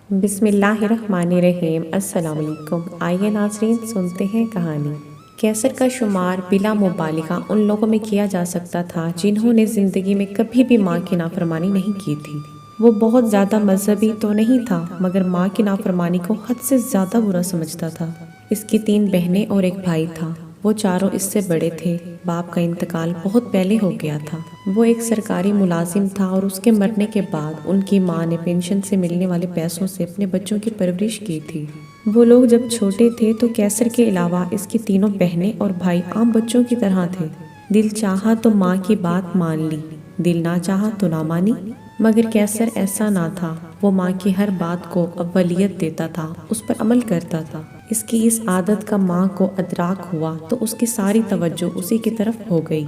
بسم اللہ الرحمن الرحیم۔ السلام علیکم۔ آئیے ناظرین سنتے ہیں کہانی۔ کیسر کا شمار بلا مبالغہ ان لوگوں میں کیا جا سکتا تھا جنہوں نے زندگی میں کبھی بھی ماں کی نافرمانی نہیں کی تھی۔ وہ بہت زیادہ مذہبی تو نہیں تھا مگر ماں کی نافرمانی کو حد سے زیادہ برا سمجھتا تھا۔ اس کی 3 بہنیں اور ایک بھائی تھا۔ وہ چاروں اس سے بڑے تھے۔ باپ کا انتقال بہت پہلے ہو گیا تھا۔ وہ ایک سرکاری ملازم تھا اور اس کے مرنے کے بعد ان کی ماں نے پینشن سے ملنے والے پیسوں سے اپنے بچوں کی پرورش کی تھی۔ وہ لوگ جب چھوٹے تھے تو کیسر کے علاوہ اس کی تینوں بہنیں اور بھائی عام بچوں کی طرح تھے۔ دل چاہا تو ماں کی بات مان لی، دل نہ چاہا تو نہ مانی۔ مگر کیسر ایسا نہ تھا۔ وہ ماں کی ہر بات کو اولویت دیتا تھا، اس پر عمل کرتا تھا۔ اس کی اس عادت کا ماں کو ادراک ہوا تو اس کی ساری توجہ اسی کی طرف ہو گئی۔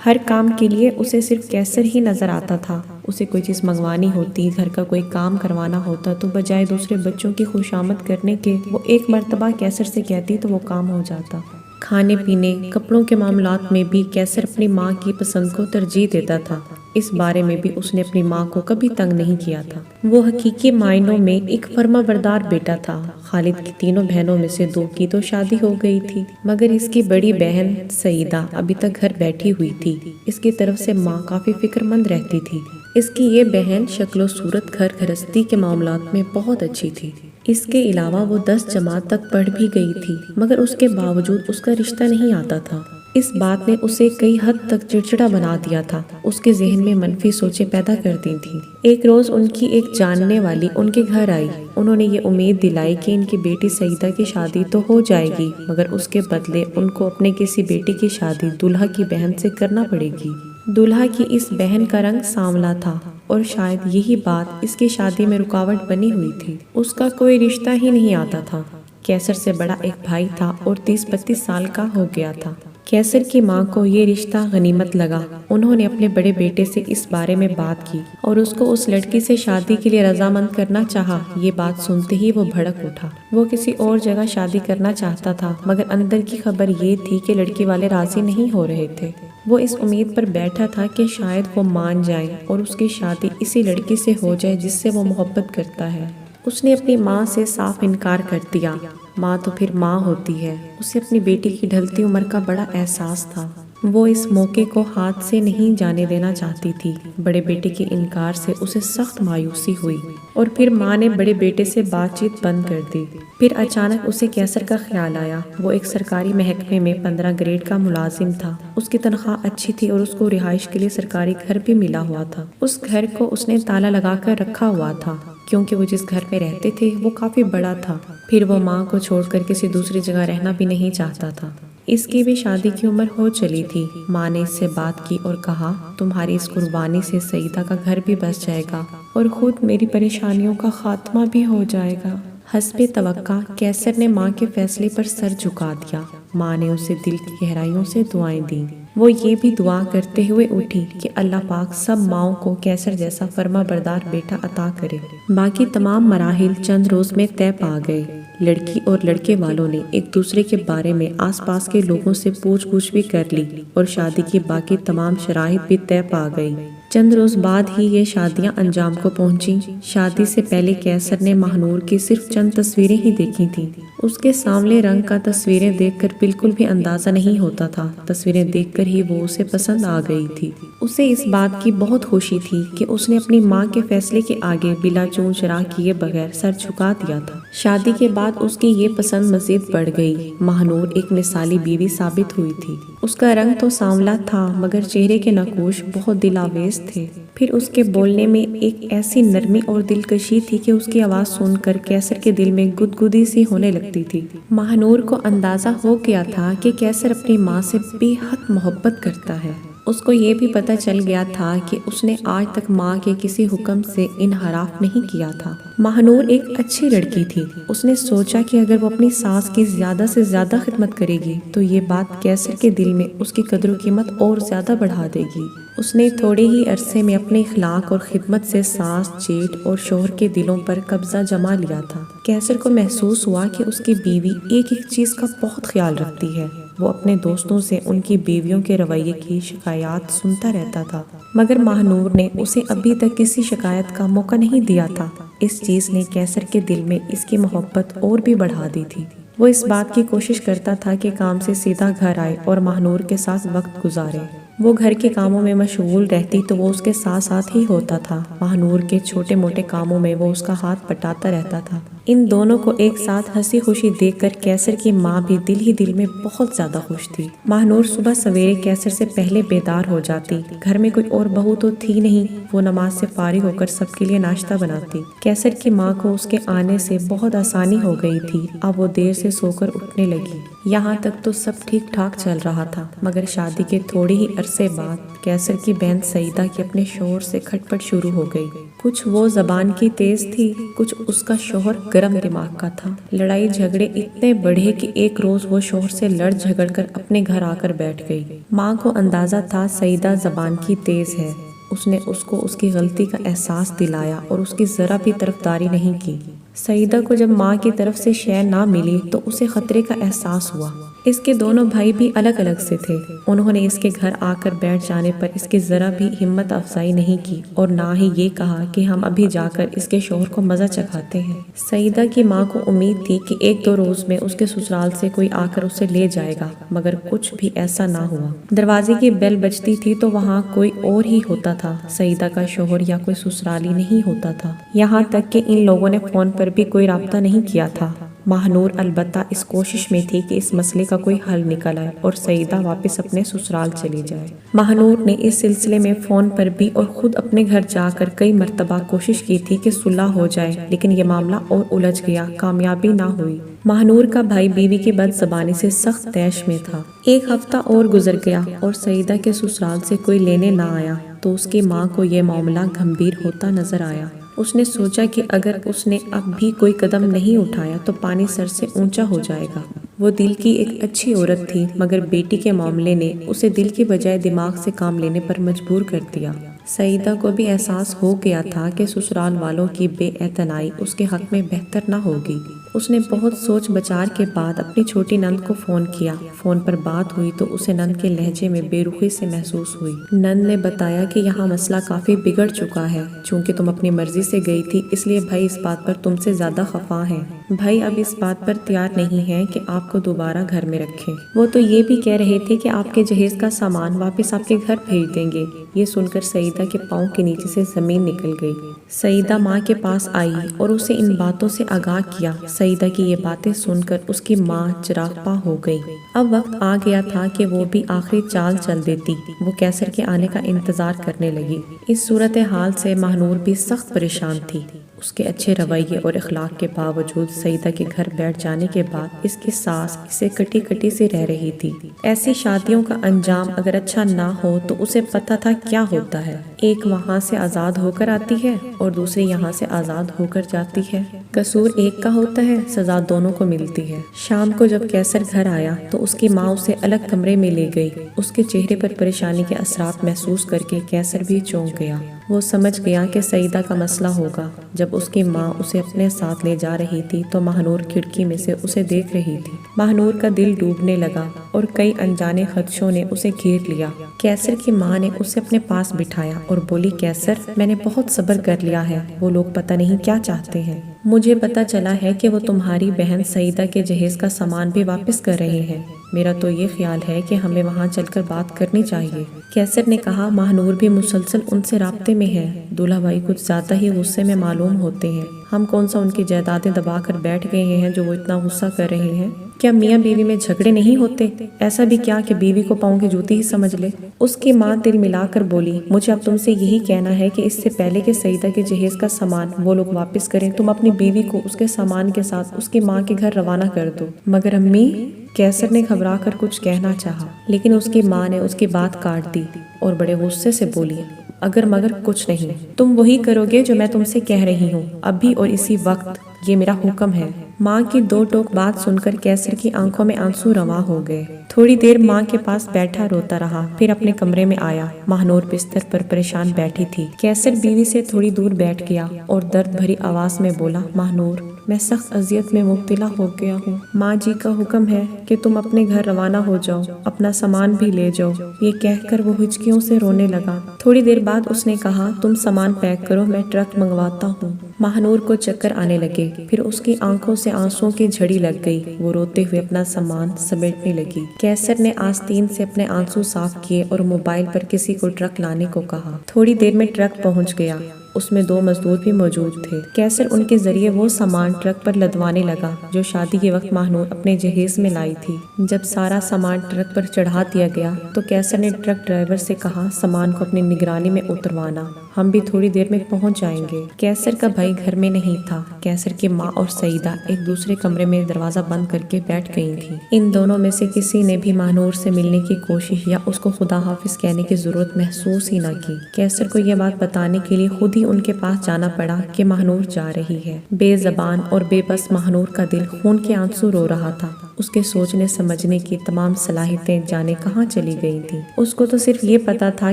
ہر کام کے لیے اسے صرف کیسر ہی نظر آتا تھا۔ اسے کوئی چیز منگوانی ہوتی، گھر کا کوئی کام کروانا ہوتا تو بجائے دوسرے بچوں کی خوشامد کرنے کے وہ ایک مرتبہ کیسر سے کہتی تو وہ کام ہو جاتا۔ کھانے پینے، کپڑوں کے معاملات میں بھی کیسر اپنی ماں کی پسند کو ترجیح دیتا تھا۔ اس بارے میں بھی اس نے اپنی ماں کو کبھی تنگ نہیں کیا تھا۔ وہ حقیقی معنوں میں ایک فرما بردار بیٹا تھا۔ خالد کی تینوں بہنوں میں سے 2 کی تو شادی ہو گئی تھی مگر اس کی بڑی بہن سعیدہ ابھی تک گھر بیٹھی ہوئی تھی۔ اس کی طرف سے ماں کافی فکر مند رہتی تھی۔ اس کی یہ بہن شکل و صورت گھر گھرستی کے معاملات میں بہت اچھی تھی۔ اس کے علاوہ وہ 10 جماعت تک پڑھ بھی گئی تھی مگر اس کے باوجود اس کا رشتہ نہیں آتا تھا۔ اس بات نے اسے کئی حد تک چڑچڑا بنا دیا تھا، اس کے ذہن میں منفی سوچیں پیدا کر دی تھیں۔ ایک روز ان کی ایک جاننے والی ان کے گھر آئی۔ انہوں نے یہ امید دلائی کہ ان کی بیٹی سعیدہ کی شادی تو ہو جائے گی مگر اس کے بدلے ان کو اپنے کسی بیٹی کی شادی دولہا کی بہن سے کرنا پڑے گی۔ دولہا کی اس بہن کا رنگ سانولا تھا اور شاید یہی بات اس کی شادی میں رکاوٹ بنی ہوئی تھی۔ اس کا کوئی رشتہ ہی نہیں آتا تھا۔ کیسر سے بڑا ایک بھائی تھا اور 30-32 سال کا ہو گیا تھا۔ کیسر کی ماں کو یہ رشتہ غنیمت لگا۔ انہوں نے اپنے بڑے بیٹے سے اس بارے میں بات کی اور اس کو اس لڑکی سے شادی کے لیے رضامند کرنا چاہا۔ یہ بات سنتے ہی وہ بھڑک اٹھا۔ وہ کسی اور جگہ شادی کرنا چاہتا تھا مگر اندر کی خبر یہ تھی کہ لڑکی والے راضی نہیں ہو رہے تھے۔ وہ اس امید پر بیٹھا تھا کہ شاید وہ مان جائیں اور اس کی شادی اسی لڑکی سے ہو جائے جس سے وہ محبت کرتا ہے۔ اس نے اپنی ماں سے صاف انکار کر دیا۔ ماں تو پھر ماں ہوتی ہے۔ اسے اپنی بیٹی کی ڈھلتی عمر کا بڑا احساس تھا۔ وہ اس موقع کو ہاتھ سے نہیں جانے دینا چاہتی تھی۔ بڑے بیٹے کے انکار سے اسے سخت مایوسی ہوئی اور پھر ماں نے بڑے بیٹے سے بات چیت بند کر دی۔ پھر اچانک اسے کیسر کا خیال آیا۔ وہ ایک سرکاری محکمے میں 15 گریڈ کا ملازم تھا۔ اس کی تنخواہ اچھی تھی اور اس کو رہائش کے لیے سرکاری گھر بھی ملا ہوا تھا۔ اس گھر کو اس نے تالا لگا کر رکھا ہوا تھا کیونکہ وہ جس گھر میں رہتے تھے وہ کافی بڑا تھا۔ پھر وہ ماں کو چھوڑ کر کسی دوسری جگہ رہنا بھی نہیں چاہتا تھا۔ اس کی بھی شادی کی عمر ہو چلی تھی۔ ماں نے اس سے بات کی اور کہا، تمہاری اس قربانی سے سعیدہ کا گھر بھی بس جائے گا اور خود میری پریشانیوں کا خاتمہ بھی ہو جائے گا۔ حسب توقع کیسر نے ماں کے فیصلے پر سر جھکا دیا۔ ماں نے اسے دل کی گہرائیوں سے دعائیں دیں۔ وہ یہ بھی دعا کرتے ہوئے اٹھی کہ اللہ پاک سب ماؤں کو کیسر جیسا فرما بردار بیٹا عطا کرے۔ باقی تمام مراحل چند روز میں طے پا گئے۔ لڑکی اور لڑکے والوں نے ایک دوسرے کے بارے میں آس پاس کے لوگوں سے پوچھ گچھ بھی کر لی اور شادی کی باقی تمام شرائط بھی طے پا گئی۔ چند روز بعد ہی یہ شادیاں انجام کو پہنچیں۔ شادی سے پہلے کیسر نے ماہنور کی صرف چند تصویریں ہی دیکھی تھیں۔ اس کے سانولے رنگ کا تصویریں دیکھ کر بالکل بھی اندازہ نہیں ہوتا تھا۔ تصویریں دیکھ کر ہی وہ اسے پسند آ گئی تھی۔ اسے اس بات کی بہت خوشی تھی کہ اس نے اپنی ماں کے فیصلے کے آگے بلا چون چرا کیے بغیر سر جھکا دیا تھا۔ شادی کے بعد اس کی یہ پسند مزید بڑھ گئی۔ ماہنور ایک مثالی بیوی ثابت ہوئی تھی۔ اس کا رنگ تو سانولا تھا مگر چہرے کے نقوش بہت دل آویز تھے۔ پھر اس کے بولنے میں ایک ایسی نرمی اور دلکشی تھی کہ اس کی آواز سن کر کیسر کے دل میں گدگدی سی ہونے لگتی تھی۔ ماہنور کو اندازہ ہو گیا تھا کہ کیسر اپنی ماں سے بے حد محبت کرتا ہے۔ اس کو یہ بھی پتہ چل گیا تھا کہ اس نے آج تک ماں کے کسی حکم سے انحراف نہیں کیا تھا۔ ماہنور ایک اچھی لڑکی تھی۔ اس نے سوچا کہ اگر وہ اپنی ساس کی زیادہ سے زیادہ خدمت کرے گی تو یہ بات کیسر کے دل میں اس کی قدر و قیمت اور زیادہ بڑھا دے گی۔ اس نے تھوڑے ہی عرصے میں اپنے اخلاق اور خدمت سے ساس، جیٹھ اور شوہر کے دلوں پر قبضہ جما لیا تھا۔ کیسر کو محسوس ہوا کہ اس کی بیوی ایک ایک چیز کا بہت خیال رکھتی ہے۔ وہ اپنے دوستوں سے ان کی بیویوں کے رویے کی شکایات سنتا رہتا تھا مگر ماہنور نے اسے ابھی تک کسی شکایت کا موقع نہیں دیا تھا۔ اس چیز نے کیسر کے دل میں اس کی محبت اور بھی بڑھا دی تھی۔ وہ اس بات کی کوشش کرتا تھا کہ کام سے سیدھا گھر آئے اور ماہنور کے ساتھ وقت گزارے۔ وہ گھر کے کاموں میں مشغول رہتی تو وہ اس کے ساتھ ساتھ ہی ہوتا تھا۔ ماہنور کے چھوٹے موٹے کاموں میں وہ اس کا ہاتھ بٹاتا رہتا تھا۔ ان دونوں کو ایک ساتھ ہنسی خوشی دیکھ کر کیسر کی ماں بھی دل ہی دل میں بہت زیادہ خوش تھی۔ ماہنور صبح سویرے کیسر سے پہلے بیدار ہو جاتی۔ گھر میں کوئی اور بہو تو تھی نہیں۔ وہ نماز سے فارغ ہو کر سب کے لیے ناشتہ بناتی۔ کیسر کی ماں کو اس کے آنے سے بہت آسانی ہو گئی تھی۔ اب وہ دیر سے سو کر اٹھنے لگی۔ یہاں تک تو سب ٹھیک ٹھاک چل رہا تھا، مگر شادی کے تھوڑی ہی عرصے بعد کیسر کی بہن سعیدہ کی اپنے شوہر سے کھٹپٹ شروع ہو گئی۔ کچھ وہ زبان کی تیز تھی، کچھ اس کا شوہر گرم دماغ کا تھا۔ لڑائی جھگڑے اتنے بڑھے کہ ایک روز وہ شوہر سے لڑ جھگڑ کر اپنے گھر آ کر بیٹھ گئی۔ ماں کو اندازہ تھا سعیدہ زبان کی تیز ہے۔ اس نے اس کو اس کی غلطی کا احساس دلایا اور اس کی ذرا بھی طرفداری نہیں کی۔ سعیدہ کو جب ماں کی طرف سے شے نہ ملی تو اسے خطرے کا احساس ہوا۔ اس کے دونوں بھائی بھی الگ الگ سے تھے۔ انہوں نے اس کے گھر آ کر بیٹھ جانے پر اس کی ذرا بھی ہمت افزائی نہیں کی اور نہ ہی یہ کہا کہ ہم ابھی جا کر اس کے شوہر کو مزہ چکھاتے ہیں۔ سعیدہ کی ماں کو امید تھی کہ ایک دو روز میں اس کے سسرال سے کوئی آ کر اسے لے جائے گا، مگر کچھ بھی ایسا نہ ہوا۔ دروازے کی بیل بجتی تھی تو وہاں کوئی اور ہی ہوتا تھا، سعیدہ کا شوہر یا کوئی سسرالی نہیں ہوتا تھا۔ یہاں تک کہ ان لوگوں نے فون پر بھی کوئی رابطہ نہیں کیا تھا۔ ماہنور البتہ اس کوشش میں تھی کہ اس مسئلے کا کوئی حل نکل آئے اور سعیدہ واپس اپنے سسرال چلی جائے۔ ماہنور نے اس سلسلے میں فون پر بھی اور خود اپنے گھر جا کر کئی مرتبہ کوشش کی تھی کہ صلح ہو جائے، لیکن یہ معاملہ اور الجھ گیا، کامیابی نہ ہوئی۔ ماہنور کا بھائی بیوی کی بد زبانی سے سخت طیش میں تھا۔ ایک ہفتہ اور گزر گیا اور سعیدہ کے سسرال سے کوئی لینے نہ آیا تو اس کی ماں کو یہ معاملہ گھمبیر ہوتا نظر آیا۔ اس نے سوچا کہ اگر اس نے اب بھی کوئی قدم نہیں اٹھایا تو پانی سر سے اونچا ہو جائے گا۔ وہ دل کی ایک اچھی عورت تھی، مگر بیٹی کے معاملے نے اسے دل کی بجائے دماغ سے کام لینے پر مجبور کر دیا۔ سعیدہ کو بھی احساس ہو گیا تھا کہ سسرال والوں کی بے اعتنائی اس کے حق میں بہتر نہ ہوگی۔ اس نے بہت سوچ بچار کے بعد اپنی چھوٹی نند کو فون کیا۔ فون پر بات ہوئی تو اسے نند کے لہجے میں بے رخی سے محسوس ہوئی۔ نند نے بتایا کہ یہاں مسئلہ کافی بگڑ چکا ہے، چونکہ تم اپنی مرضی سے گئی تھی اس لیے بھائی اس بات پر تم سے زیادہ خفا ہیں۔ بھائی اب اس بات پر تیار نہیں ہیں کہ آپ کو دوبارہ گھر میں رکھیں۔ وہ تو یہ بھی کہہ رہے تھے کہ آپ کے جہیز کا سامان واپس آپ کے گھر بھیج دیں گے۔ یہ سن کر سعیدہ کے پاؤں کے نیچے سے زمین نکل گئی۔ سعیدہ ماں کے پاس آئی اور اسے ان باتوں سے آگاہ کیا۔ سعیدہ کی یہ باتیں سن کر اس کی ماں چراغپا ہو گئی۔ اب وقت آ گیا تھا کہ وہ بھی آخری چال چل دیتی۔ وہ کیسر کے آنے کا انتظار کرنے لگی۔ اس صورتحال سے ماہنور بھی سخت پریشان تھی۔ اس کے اچھے رویے اور اخلاق کے باوجود سعیدہ کے گھر بیٹھ جانے کے بعد اس کی ساس اسے کٹی کٹی سے رہ رہی تھی۔ ایسی شادیوں کا انجام اگر اچھا نہ ہو تو اسے پتہ تھا کیا ہوتا ہے۔ ایک وہاں سے آزاد ہو کر آتی ہے اور دوسری یہاں سے آزاد ہو کر جاتی ہے۔ قصور ایک کا ہوتا ہے، سزا دونوں کو ملتی ہے۔ شام کو جب کیسر گھر آیا تو اس کی ماں اسے الگ کمرے میں لے گئی۔ اس کے چہرے پر پریشانی کے اثرات محسوس کر کے کیسر بھی چونک گیا۔ وہ سمجھ گیا کہ سعیدہ کا مسئلہ ہوگا۔ جب اس کی ماں اسے اپنے ساتھ لے جا رہی تھی تو ماہنور کھڑکی میں سے اسے دیکھ رہی تھی۔ ماہنور کا دل ڈوبنے لگا اور کئی انجانے خدشوں نے اسے گھیر لیا۔ کیسر کی ماں نے اسے اپنے پاس بٹھایا اور بولی، کیسر میں نے بہت صبر کر لیا ہے، وہ لوگ پتہ نہیں کیا چاہتے ہیں۔ مجھے پتہ چلا ہے کہ وہ تمہاری بہن سعیدہ کے جہیز کا سامان بھی واپس کر رہے ہیں۔ میرا تو یہ خیال ہے کہ ہمیں وہاں چل کر بات کرنی چاہیے۔ کیسر نے کہا، ماہنور بھی مسلسل ان سے رابطے میں ہے۔ دولہا بھائی کچھ زیادہ ہی غصے میں معلوم ہوتے ہیں۔ ہم کون سا ان کی جائیدادیں دبا کر بیٹھ گئے ہیں جو وہ اتنا غصہ کر رہے ہیں؟ کیا میاں بیوی میں جھگڑے نہیں ہوتے؟ ایسا بھی کیا کہ بیوی کو پاؤں کی جوتی ہی سمجھ لے؟ اس کی ماں دل ملا کر بولی، مجھے اب تم سے یہی کہنا ہے کہ اس سے پہلے کہ سعیدہ کے جہیز کا سامان وہ لوگ واپس کریں، تم اپنی بیوی کو اس کے سامان کے ساتھ اس کی ماں کے گھر روانہ کر دو۔ مگر امی، کیسر نے گھبرا کر کچھ کہنا چاہا، لیکن اس کی ماں نے اس کی بات کاٹ دی اور بڑے غصے سے بولی، اگر مگر کچھ نہیں، تم وہی کرو گے جو میں تم سے کہہ رہی ہوں، ابھی اور اسی وقت، یہ میرا حکم ہے۔ ماں کی دو ٹوک بات سن کر کیسر کی آنکھوں میں آنسو رواں ہو گئے۔ تھوڑی دیر ماں کے پاس بیٹھا روتا رہا، پھر اپنے کمرے میں آیا۔ ماہنور بستر پر پریشان بیٹھی تھی۔ کیسر بیوی سے تھوڑی دور بیٹھ گیا اور درد بھری آواز میں بولا، ماہنور، میں سخت اذیت میں مبتلا ہو گیا ہوں۔ ماں جی کا حکم ہے کہ تم اپنے گھر روانہ ہو جاؤ، اپنا سامان بھی لے جاؤ۔ یہ کہہ کر وہ ہچکیوں سے رونے لگا۔ تھوڑی دیر بعد اس نے کہا، تم سامان پیک کرو، میں ٹرک منگواتا ہوں۔ ماہنور کو چکر آنے لگے، پھر اس کی آنکھوں سے آنسوؤں کی جھڑی لگ گئی۔ وہ روتے ہوئے اپنا سامان سمیٹنے لگی۔ کیسر نے آستین سے اپنے آنسو صاف کیے اور موبائل پر کسی کو ٹرک لانے کو کہا۔ تھوڑی دیر میں ٹرک پہنچ گیا۔ اس میں 2 مزدور بھی موجود تھے۔ کیسر ان کے ذریعے وہ سامان ٹرک پر لدوانے لگا جو شادی کے وقت ماہنور اپنے جہیز میں لائی تھی۔ جب سارا سامان ٹرک پر چڑھا دیا گیا تو کیسر نے ٹرک ڈرائیور سے کہا سامان کو اپنی نگرانی میں اتروانا، ہم بھی تھوڑی دیر میں پہنچ جائیں گے۔ کیسر کا بھائی گھر میں نہیں تھا۔ کیسر کی ماں اور سعیدہ ایک دوسرے کمرے میں دروازہ بند کر کے بیٹھ گئی تھی۔ ان دونوں میں سے کسی نے بھی ماہنور سے ملنے کی کوشش یا اس کو خدا حافظ کہنے کی ضرورت محسوس ہی نہ کی۔ کیسر کو یہ بات بتانے کے لیے خود ہی ان کے پاس جانا پڑا کہ ماہنور جا رہی ہے۔ بے زبان اور بے بس ماہنور کا دل خون کے آنسو رو رہا تھا۔ اس کے سوچنے سمجھنے کی تمام صلاحیتیں جانے کہاں چلی گئی تھیں۔ اس کو تو صرف یہ پتا تھا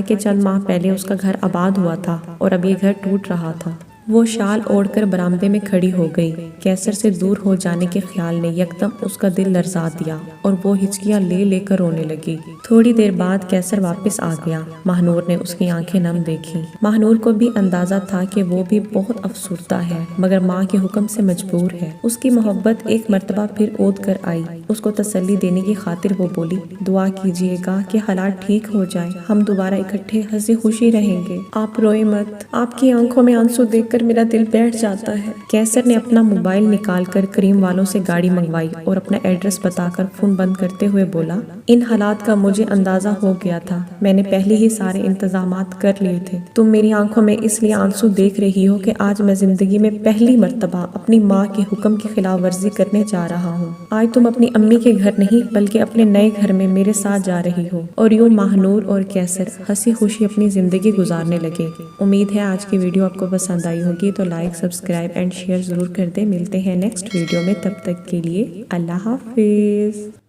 کہ چند ماہ پہلے اس کا گھر آباد ہوا تھا اور اب یہ گھر ٹوٹ رہا تھا۔ وہ شال اوڑھ کر برآمدے میں کھڑی ہو گئی۔ کیسر سے دور ہو جانے کے خیال نے یکدم اس کا دل لرزا دیا اور وہ ہچکیاں لے لے کر رونے لگی۔ تھوڑی دیر بعد کیسر واپس آ گیا۔ ماہنور نے اس کی آنکھیں نم دیکھی۔ ماہنور کو بھی اندازہ تھا کہ وہ بھی بہت افسردہ ہے مگر ماں کے حکم سے مجبور ہے۔ اس کی محبت ایک مرتبہ پھر اود کر آئی۔ اس کو تسلی دینے کی خاطر وہ بولی، دعا کیجیے گا کہ حالات ٹھیک ہو جائیں، ہم دوبارہ اکٹھے ہنسی خوشی رہیں گے، آپ روئے مت، آپ کی آنکھوں میں آنسو دیکھ کر میرا دل بیٹھ جاتا ہے۔ کیسر نے اپنا موبائل نکال کر کریم والوں سے گاڑی منگوائی اور اپنا ایڈریس بتا کر فون بند کرتے ہوئے بولا، ان حالات کا مجھے اندازہ ہو گیا تھا، میں نے پہلے ہی سارے انتظامات کر لیے تھے۔ تم میری آنکھوں میں اس لیے آنسو دیکھ رہی ہو کہ آج میں زندگی میں پہلی مرتبہ اپنی ماں کے حکم کی خلاف ورزی کرنے جا رہا ہوں۔ آج تم اپنی امی کے گھر نہیں بلکہ اپنے نئے گھر میں میرے ساتھ جا رہی ہو۔ اور یوں ماہنور اور کیسر ہنسی خوشی اپنی زندگی گزارنے لگے۔ امید ہے آج کی ویڈیو آپ کو پسند آئی ہوگی تو لائک، سبسکرائب اینڈ شیئر ضرور کر دیں۔ ملتے ہیں نیکسٹ ویڈیو میں، تب تک کے لیے اللہ حافظ۔